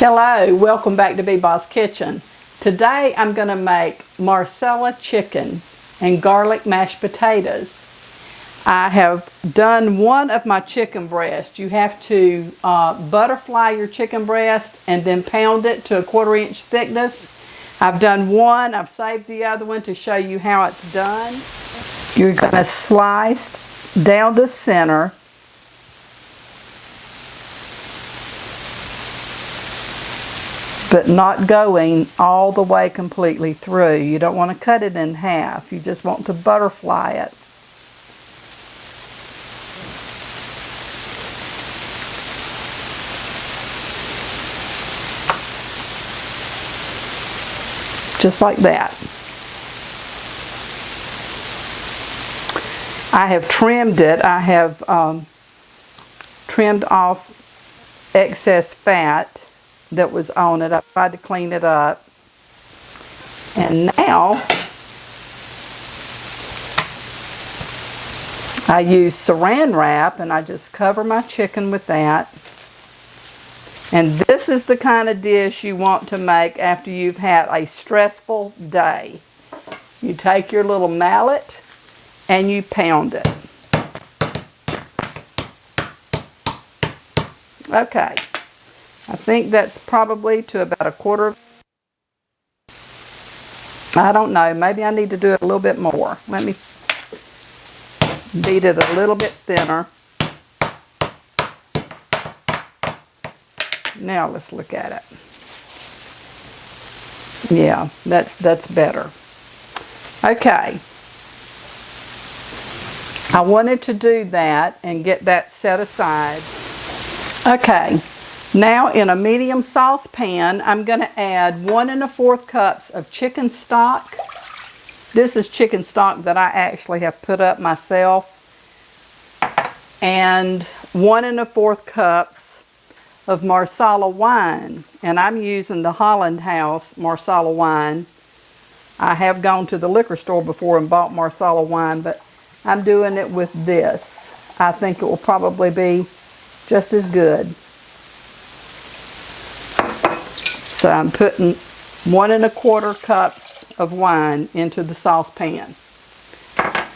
Hello, welcome back to Beeba's Kitchen. Today I'm going to make Marsala chicken and garlic mashed potatoes. I have done one of my chicken breasts. You have to butterfly your chicken breast and then pound it to a 1/4 inch thickness. I've done one, I've saved the other one to show you how it's done. You're going to slice down the center but not going all the way completely through. You don't want to cut it in half. You just want to butterfly it. Just like that. I have trimmed it. I have trimmed off excess fat that was on it. I tried to clean it up. And now I use saran wrap and I just cover my chicken with that. And this is the kind of dish you want to make after you've had a stressful day. You take your little mallet and you pound it. Okay. I think that's probably to about a 1/4. I don't know. Maybe I need to do it a little bit more. Let me beat it a little bit thinner. Now let's look at it. Yeah, that's better. Okay. I wanted to do that and get that set aside. Okay. Now in a medium saucepan, I'm going to add 1 1/4 cups of chicken stock. This is chicken stock that I actually have put up myself. And 1 1/4 cups of Marsala wine. And I'm using the Holland House Marsala wine. I have gone to the liquor store before and bought Marsala wine, but I'm doing it with this. I think it will probably be just as good. So I'm putting 1 1/4 cups of wine into the saucepan.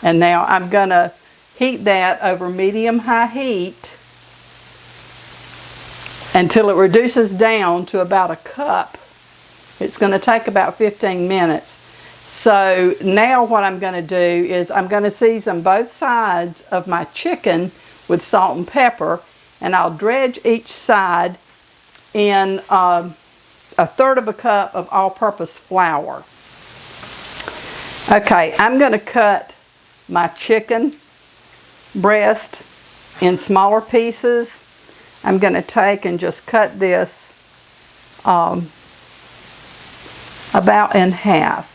And now I'm going to heat that over medium-high heat until it reduces down to about a cup. It's going to take about 15 minutes. So now what I'm going to do is I'm going to season both sides of my chicken with salt and pepper, and I'll dredge each side in 1/3 cup of all-purpose flour. Okay, I'm going to cut my chicken breast in smaller pieces. I'm going to take and just cut this about in half.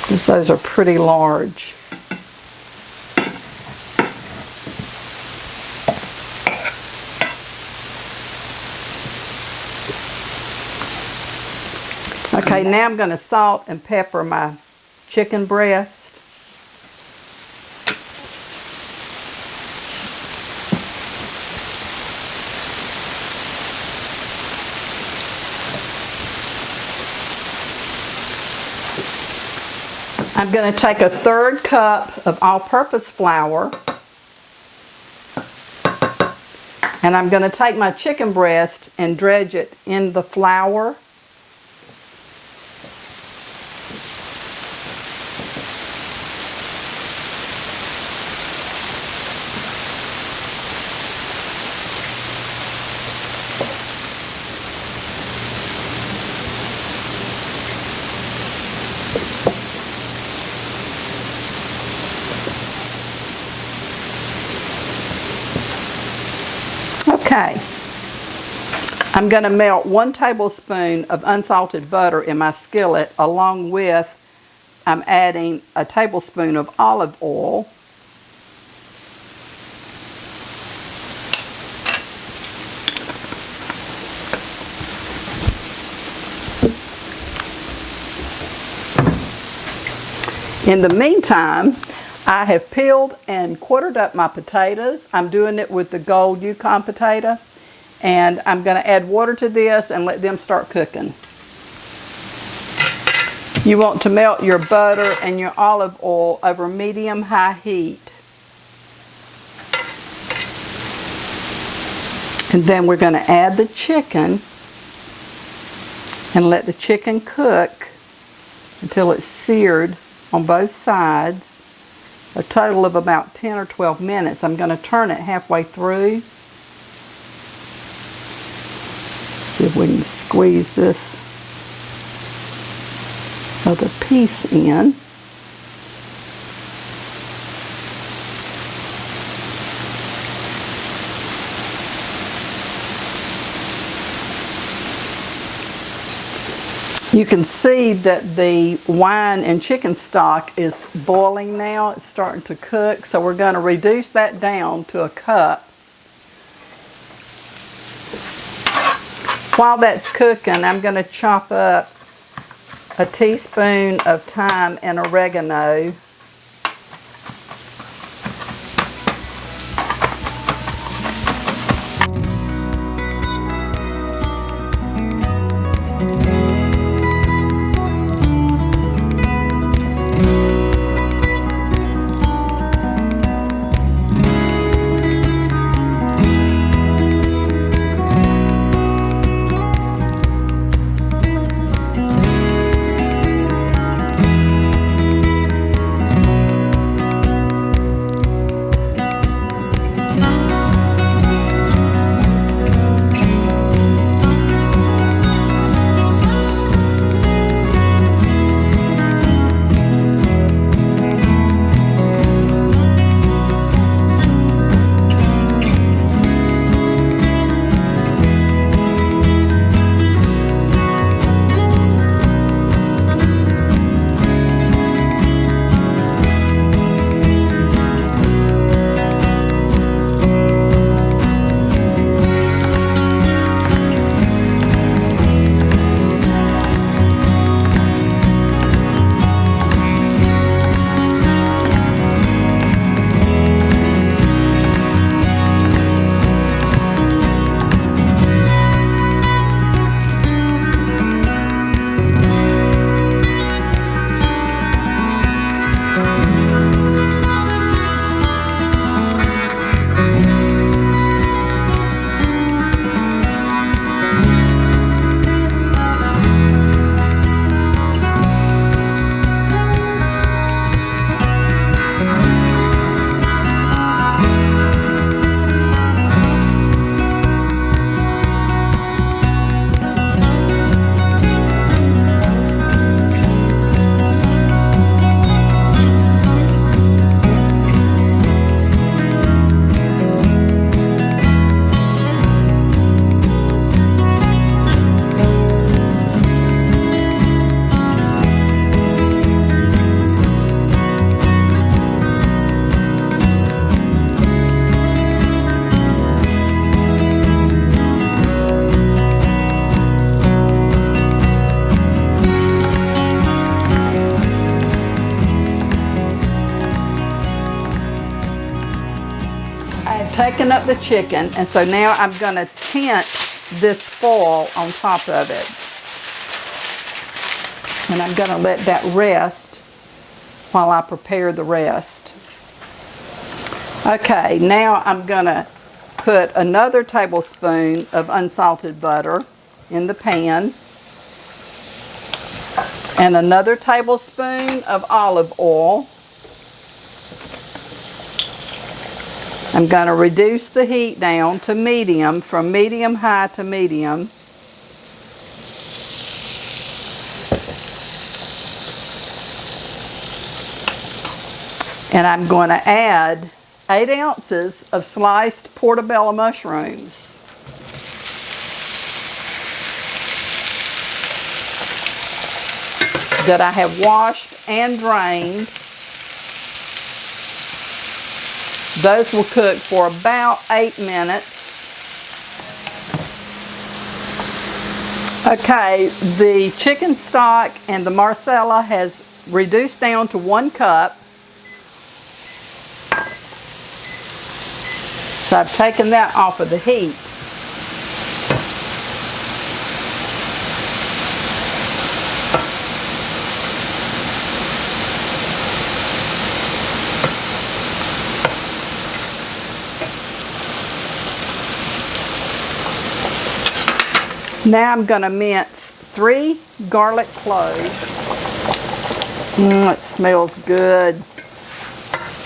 Because those are pretty large. Okay, now I'm going to salt and pepper my chicken breast. I'm going to take 1/3 cup of all-purpose flour. And I'm going to take my chicken breast and dredge it in the flour. Okay, I'm going to melt 1 tablespoon of unsalted butter in my skillet, along with I'm adding a tablespoon of olive oil. In the meantime, I have peeled and quartered up my potatoes. I'm doing it with the gold Yukon potato. And I'm going to add water to this and let them start cooking. You want to melt your butter and your olive oil over medium-high heat. And then we're going to add the chicken and let the chicken cook until it's seared on both sides. A total of about 10 or 12 minutes. I'm going to turn it halfway through. See if we can squeeze this other piece in. You can see that the wine and chicken stock is boiling now. It's starting to cook, so we're going to reduce that down to a cup. While that's cooking, I'm going to chop up a teaspoon of thyme and oregano. Taken up the chicken, and so now I'm going to tint this foil on top of it. And I'm going to let that rest while I prepare the rest. Okay, now I'm going to put another tablespoon of unsalted butter in the pan and another tablespoon of olive oil. I'm going to reduce the heat down to medium, from medium-high to medium. And I'm going to add 8 ounces of sliced portobello mushrooms. That I have washed and drained. Those will cook for about 8 minutes. Okay, the chicken stock and the Marsala has reduced down to 1 cup. So I've taken that off of the heat. Now I'm going to mince 3 garlic cloves. It smells good.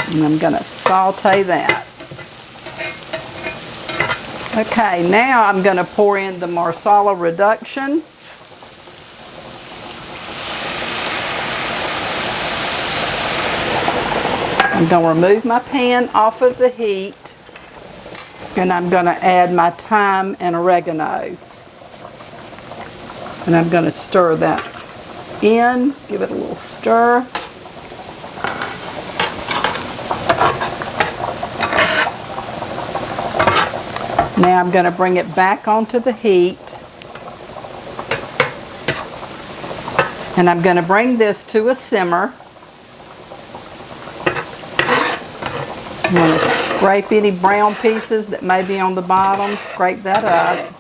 And I'm going to saute that. Okay, now I'm going to pour in the Marsala reduction. I'm going to remove my pan off of the heat, and I'm going to add my thyme and oregano. And I'm going to stir that in, give it a little stir. Now I'm going to bring it back onto the heat. And I'm going to bring this to a simmer. I'm going to scrape any brown pieces that may be on the bottom, scrape that up.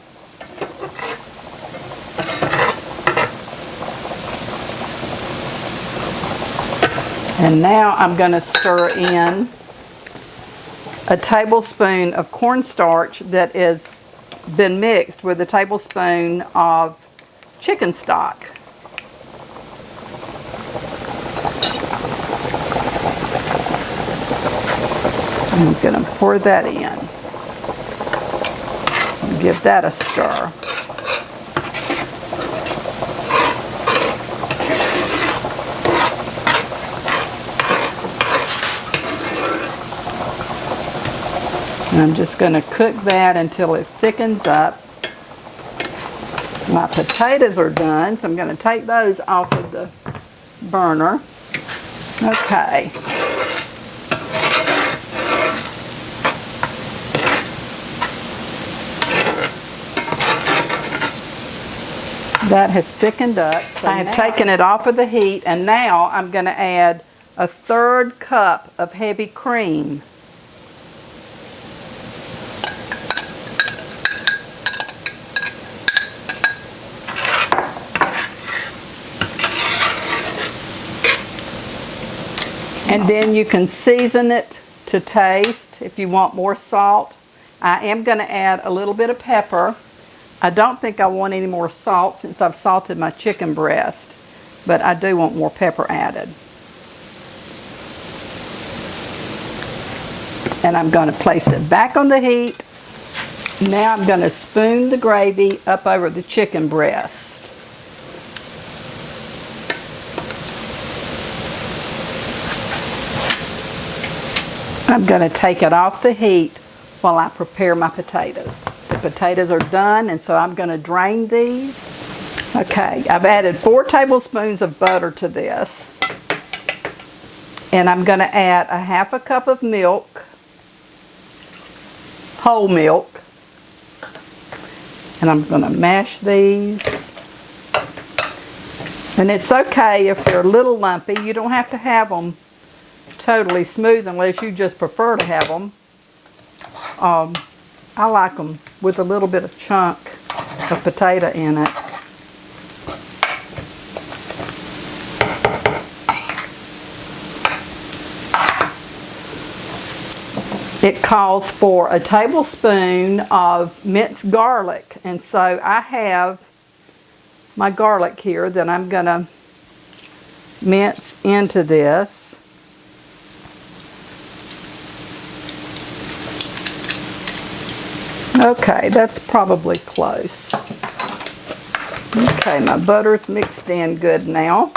And now I'm going to stir in a tablespoon of cornstarch that has been mixed with a tablespoon of chicken stock. I'm going to pour that in. Give that a stir. And I'm just going to cook that until it thickens up. My potatoes are done, so I'm going to take those off of the burner. Okay. That has thickened up. So I have taken it off of the heat, and now I'm going to add a 1/3 cup of heavy cream. And then you can season it to taste if you want more salt. I am going to add a little bit of pepper. I don't think I want any more salt since I've salted my chicken breast, but I do want more pepper added. And I'm going to place it back on the heat. Now I'm going to spoon the gravy up over the chicken breast. I'm going to take it off the heat while I prepare my potatoes. The potatoes are done, and so I'm going to drain these. Okay, I've added 4 tablespoons of butter to this. And I'm going to add a 1/2 cup of milk, whole milk. And I'm going to mash these. And it's okay if they're a little lumpy. You don't have to have them totally smooth unless you just prefer to have them. I like them with a little bit of chunk of potato in it. It calls for a tablespoon of minced garlic, and so I have my garlic here that I'm going to mince into this. Okay, that's probably close. Okay, my butter's mixed in good now.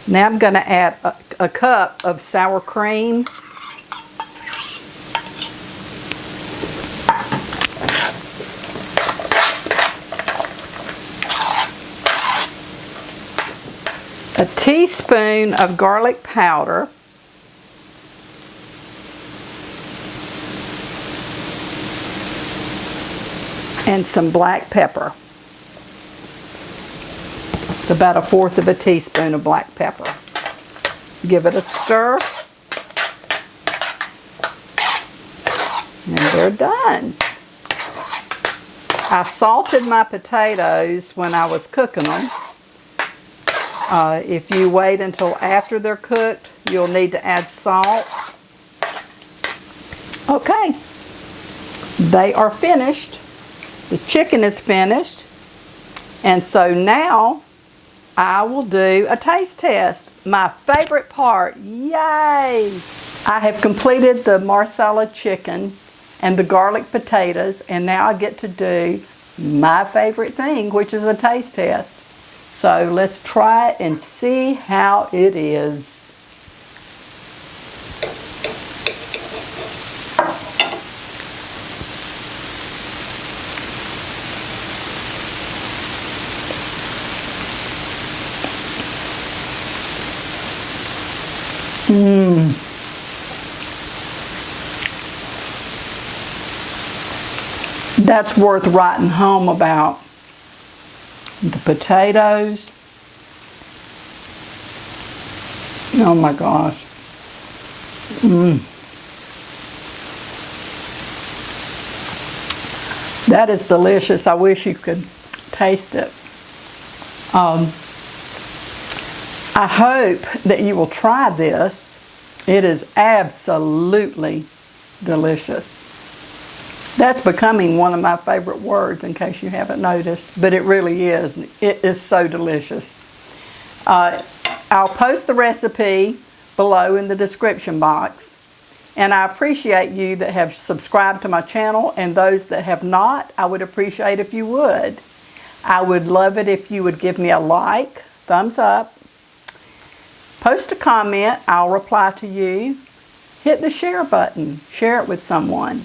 Now I'm going to add a cup of sour cream. A teaspoon of garlic powder. And some black pepper. It's about 1/4 of a teaspoon of black pepper. Give it a stir. And they're done. I salted my potatoes when I was cooking them. If you wait until after they're cooked, you'll need to add salt. Okay, they are finished. The chicken is finished. And so now I will do a taste test. My favorite part, yay! I have completed the Marsala chicken and the garlic potatoes, and now I get to do my favorite thing, which is a taste test. So let's try it and see how it is. That's worth writing home about. The potatoes. Oh my gosh. That is delicious. I wish you could taste it. I hope that you will try this. It is absolutely delicious. That's becoming one of my favorite words, in case you haven't noticed, but it really is. It is so delicious. I'll post the recipe below in the description box, and I appreciate you that have subscribed to my channel, and those that have not, I would appreciate if you would. I would love it if you would give me a like, thumbs up, post a comment, I'll reply to you, hit the share button, share it with someone.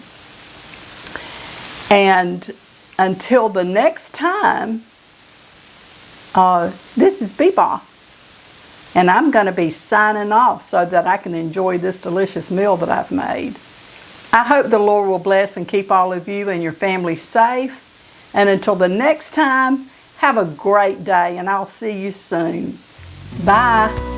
And until the next time, this is Beba, and I'm going to be signing off so that I can enjoy this delicious meal that I've made. I hope the Lord will bless and keep all of you and your family safe. And until the next time, have a great day, and I'll see you soon. Bye.